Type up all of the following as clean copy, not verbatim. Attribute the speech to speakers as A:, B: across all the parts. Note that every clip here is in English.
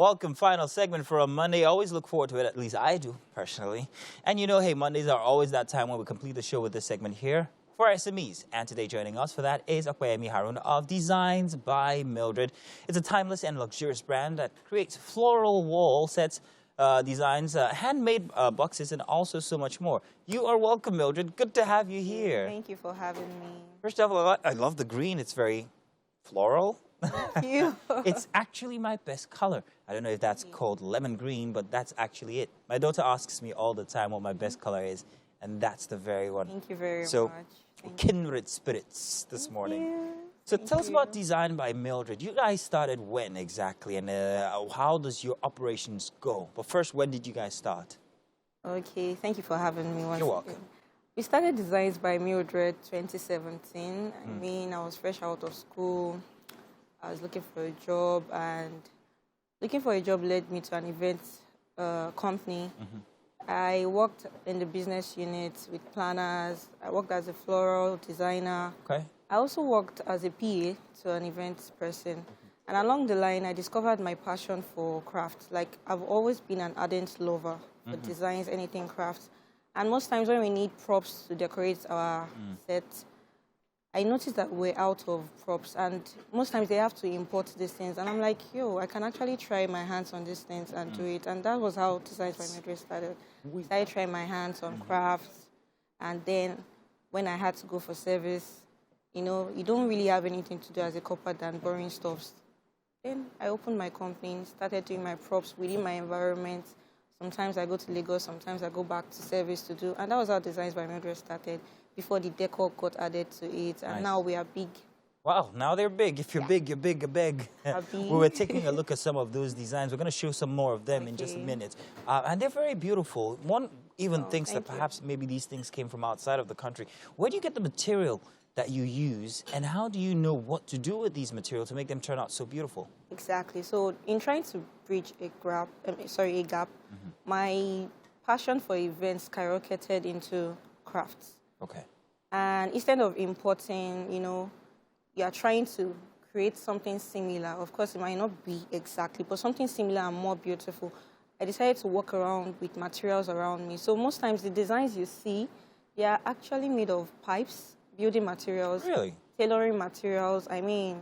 A: Welcome, final segment for a Monday. I always look forward to it, at least I do, personally. And you know, hey, Mondays are always that time when we complete the show with this segment here for SMEs. And today joining us for that is Okwayemi Harun of Designs by Mildred. It's a timeless and luxurious brand that creates floral wall sets, designs, handmade boxes, and also so much more. You are welcome, Mildred. Good to have you here.
B: Thank you for having me.
A: First of all, I love the green. It's very floral.
B: Thank you.
A: It's actually my best color. I don't know if that's called lemon green, but that's actually it. My daughter asks me all the time what my best color is, and that's the very one.
B: Thank you very much.
A: So, kindred spirits this morning. So tell us about Design by Mildred. You guys started when exactly, and how does your operations go? But first, when did you guys start?
B: Okay, thank you for having me once
A: You're welcome.
B: again. We started Designs by Mildred 2017. I mean, I was fresh out of school. I was looking for a job, and looking for a job led me to an event company. I worked in the business unit with planners. I worked as a floral designer.
A: Okay.
B: I also worked as a PA to an events person. And along the line, I discovered my passion for crafts. Like, I've always been an ardent lover for designs, anything crafts. And most times when we need props to decorate our sets, I noticed that we're out of props, and most times they have to import these things. And I'm like, yo, I can actually try my hands on these things and do it. And that was how Designs by Mildred started. I started trying my hands on crafts. And then when I had to go for service, you know, you don't really have anything to do as a copper than borrowing stuffs. Then I opened my company, started doing my props within my environment. Sometimes I go to Lagos, sometimes I go back to service to do. And that was how Designs by Mildred started, before the decor got added to it. And now we are big.
A: Wow, now they're big. If you're big, you're big, you're big. We were taking a look at some of those designs. We're going to show some more of them in just a minute. And they're very beautiful. One even thinks that perhaps maybe these things came from outside of the country. Where do you get the material that you use, and how do you know what to do with these materials to make them turn out so beautiful?
B: Exactly. So in trying to bridge a gap, my passion for events skyrocketed into crafts.
A: Okay.
B: And instead of importing, you know, you are trying to create something similar. Of course, it might not be exactly, but something similar and more beautiful. I decided to work around with materials around me. So most times the designs you see, they are actually made of pipes, building materials, tailoring materials, I mean,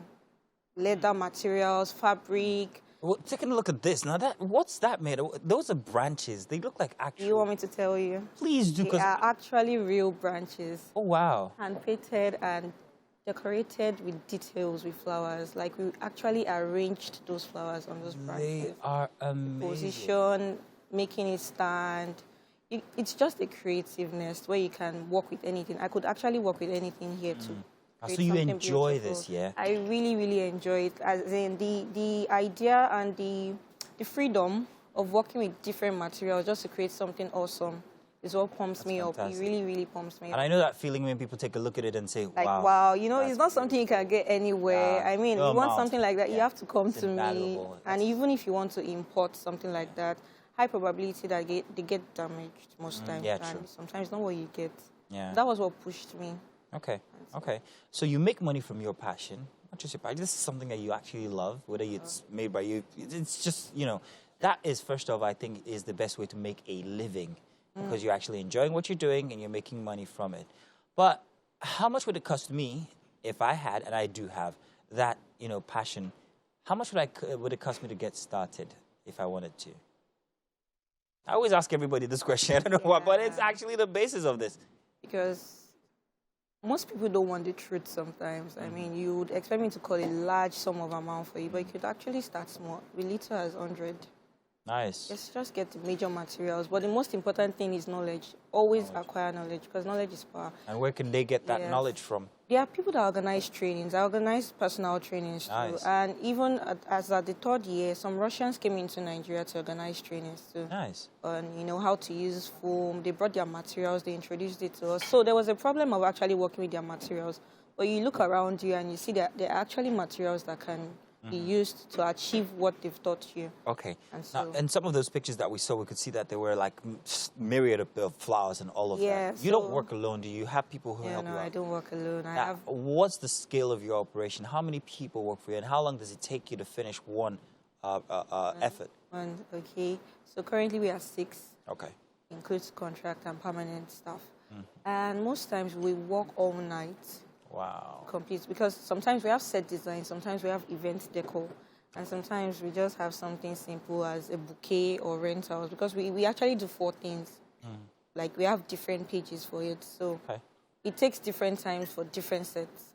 B: leather materials, fabric.
A: Well, taking a look at this. Now, what's that made of? Those are branches. They look like actual.
B: You want me to tell you?
A: Please do.
B: They are actually real branches.
A: Oh, wow.
B: Hand-painted and decorated with details, with flowers. Like, we actually arranged those flowers on those branches.
A: They are amazing.
B: Position, making it stand. It's just a creativeness where you can work with anything. I could actually work with anything here too.
A: So you enjoy this, yeah?
B: I really, really enjoy it. As in the idea and the freedom of working with different materials just to create something awesome is what pumps me up. It really, really pumps me up.
A: And I know that feeling when people take a look at it and say, wow.
B: Like, wow, you know, it's not something you can get anywhere. I mean, you want something like that, you have to come to me. And even if you want to import something like that, high probability that they get damaged most times.
A: Yeah,
B: and
A: true.
B: sometimes not what you get.
A: Yeah.
B: That was what pushed me.
A: Okay, okay. So you make money from your passion, not just your passion. This is something that you actually love, whether it's made by you. It's just, you know, that is, first off, I think, is the best way to make a living, because you're actually enjoying what you're doing and you're making money from it. But how much would it cost me if I had, and I do have, that, you know, passion? How much would it cost me to get started if I wanted to? I always ask everybody this question. I don't know why, but it's actually the basis of this.
B: Because most people don't want the truth sometimes. I mean, you would expect me to call a large sum of amount for you, but you could actually start small, with little as 100.
A: Nice.
B: Just get the major materials. But the most important thing is knowledge. Always acquire knowledge, because knowledge is power.
A: And where can they get that knowledge from?
B: There are people that organize trainings. I organize personal trainings too. And even as at the third year, some Russians came into Nigeria to organize trainings too.
A: Nice.
B: On, you know, how to use foam. They brought their materials. They introduced it to us. So there was a problem of actually working with their materials. But you look around you and you see that there are actually materials that can be used to achieve what they've taught you.
A: Okay.
B: And so,
A: now, in some of those pictures that we saw, we could see that there were like myriad of flowers and all of that. You don't work alone, do you? Have people who help you out?
B: No, I don't work alone.
A: What's the scale of your operation? How many people work for you, and how long does it take you to finish one effort?
B: Okay. So currently we are 6.
A: Okay.
B: Includes contract and permanent staff. And most times we work all night.
A: Wow.
B: Complete, because sometimes we have set design, sometimes we have event decor, and sometimes we just have something simple as a bouquet or rentals, because we actually do 4 things. Like we have different pages for it, so it takes different times for different sets.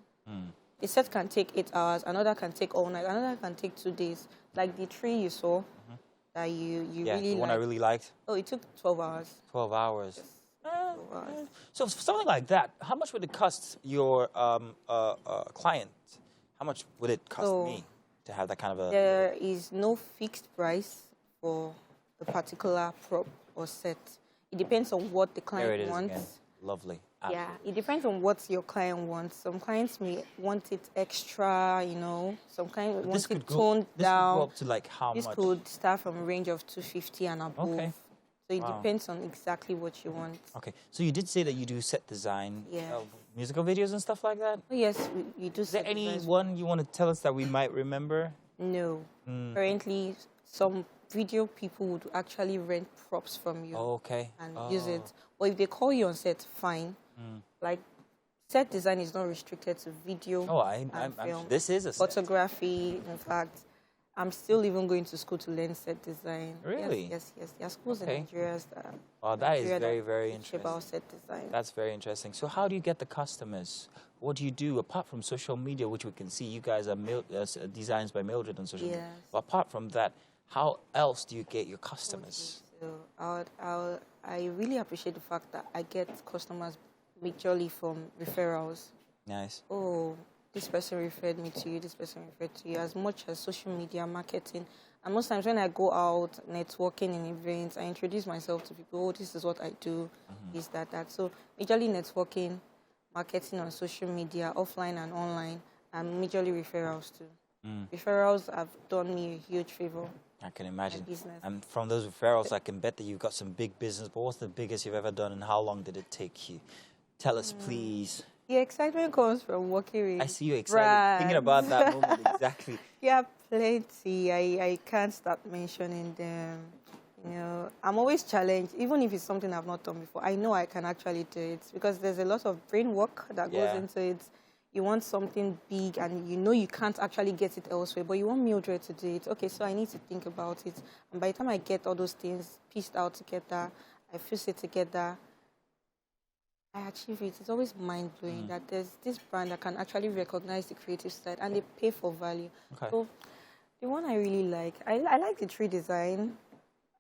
B: A set can take 8 hours, another can take all night, another can take 2 days. Like the tree you saw that you really
A: the one
B: liked.
A: I really liked.
B: Oh, it took 12 hours.
A: 12 hours.
B: Yes. 12 hours.
A: So for something like that, how much would it cost your client? How much would it cost me to have that kind of a...
B: There is no fixed price for a particular prop or set. It depends on what the client
A: There it is
B: wants.
A: again. Lovely.
B: Yeah, it depends on what your client wants. Some clients may want it extra, you know. Some clients want it toned down.
A: This could go up to like how much?
B: This could start from a range of 250 and above.
A: Okay.
B: So it depends on exactly what you want.
A: Okay. So you did say that you do set design,
B: Yeah.
A: musical videos and stuff like that?
B: Oh, yes, we do.
A: Is there any one you want to tell us that we might remember?
B: No. Currently, some video people would actually rent props from you and use it. Or if they call you on set, fine. Like, set design is not restricted to video and film.
A: This is a set.
B: Photography, in fact. I'm still even going to school to learn set design.
A: Really?
B: Yes. There are schools in Nigeria that...
A: Oh, that is very, very interesting.
B: About set design.
A: That's very interesting. So how do you get the customers? What do you do apart from social media, which we can see you guys are designs by Mildred on social media? But apart from that, how else do you get your customers?
B: So I really appreciate the fact that I get customers majorly from referrals.
A: Nice.
B: Oh, this person referred me to you, this person referred to you, as much as social media marketing. And most times when I go out networking in events, I introduce myself to people. Oh, this is what I do, this, that. So majorly networking, marketing on social media, offline and online, and majorly referrals too. Referrals have done me a huge favor.
A: I can imagine.
B: Business.
A: And from those referrals, I can bet that you've got some big business. But what's the biggest you've ever done, and how long did it take you? Tell us, please.
B: The excitement comes from working with
A: I see you excited, thinking about that moment, exactly.
B: Yeah, plenty. I can't start mentioning them. You know, I'm always challenged, even if it's something I've not done before. I know I can actually do it because there's a lot of brain work that goes into it. You want something big and you know you can't actually get it elsewhere, but you want Mildred to do it. Okay, so I need to think about it. And by the time I get all those things pieced out together, I fuse it together, I achieve it. It's always mind-blowing that there's this brand that can actually recognize the creative side and they pay for value. Okay. So the one I really like, I like the tree design.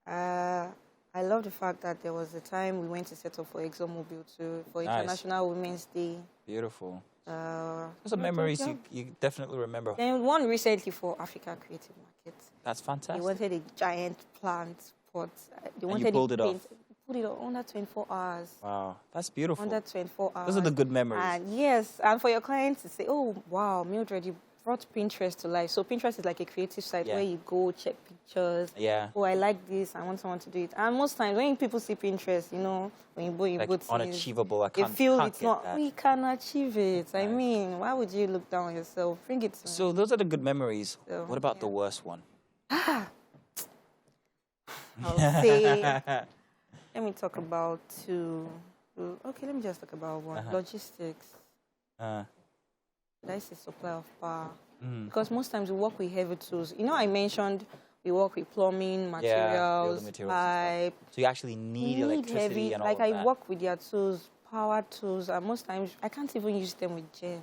B: I love the fact that there was a time we went to set up for ExxonMobil too, for International Women's Day.
A: Beautiful. Those are memories you definitely remember.
B: Then one recently for Africa Creative Market.
A: That's fantastic.
B: They wanted a giant plant pot. They wanted
A: and you pulled it off.
B: Put it on under 24 hours.
A: Wow, that's beautiful.
B: Under 24 hours.
A: Those are the good memories.
B: And yes, and for your clients to say, oh, wow, Mildred, you brought Pinterest to life. So Pinterest is like a creative site where you go check pictures. Yeah. Oh, I like this. I want someone to do it. And most times when people see Pinterest, you know, when you
A: like
B: go
A: unachievable, I can't,
B: you feel
A: can't
B: it's not,
A: that.
B: We can achieve it. Right. I mean, why would you look down on yourself? Bring it to me.
A: So those are the good memories. So, what about the worst one?
B: I'll say... Let me talk about two. Okay, let me just talk about one. Logistics. That's the supply of power. Because most times we work with heavy tools. You know, I mentioned we work with plumbing, materials, pipe.
A: So you actually need electricity
B: heavy,
A: and all
B: like
A: of that.
B: I work with their tools, power tools, and most times I can't even use them with gen.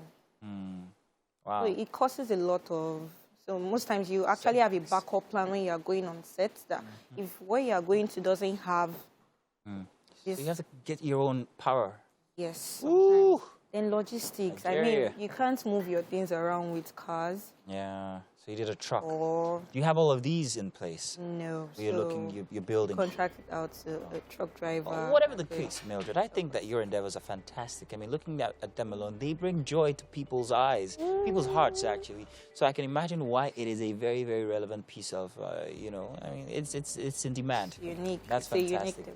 A: Wow.
B: So it causes a lot of... So most times you actually have a backup plan when you are going on set that if where you are going to doesn't have...
A: So you have to get your own power.
B: Yes.
A: Ooh.
B: Then logistics. I mean, you can't move your things around with cars.
A: Yeah. So you did a truck.
B: Or
A: do you have all of these in place?
B: No.
A: So you're building.
B: Contracted out to a truck driver.
A: Well, whatever the case, Mildred, I think that your endeavors are fantastic. I mean, looking at them alone, they bring joy to people's eyes, people's hearts, actually. So I can imagine why it is a very, very relevant piece of, you know, I mean, it's in demand.
B: It's unique.
A: That's fantastic.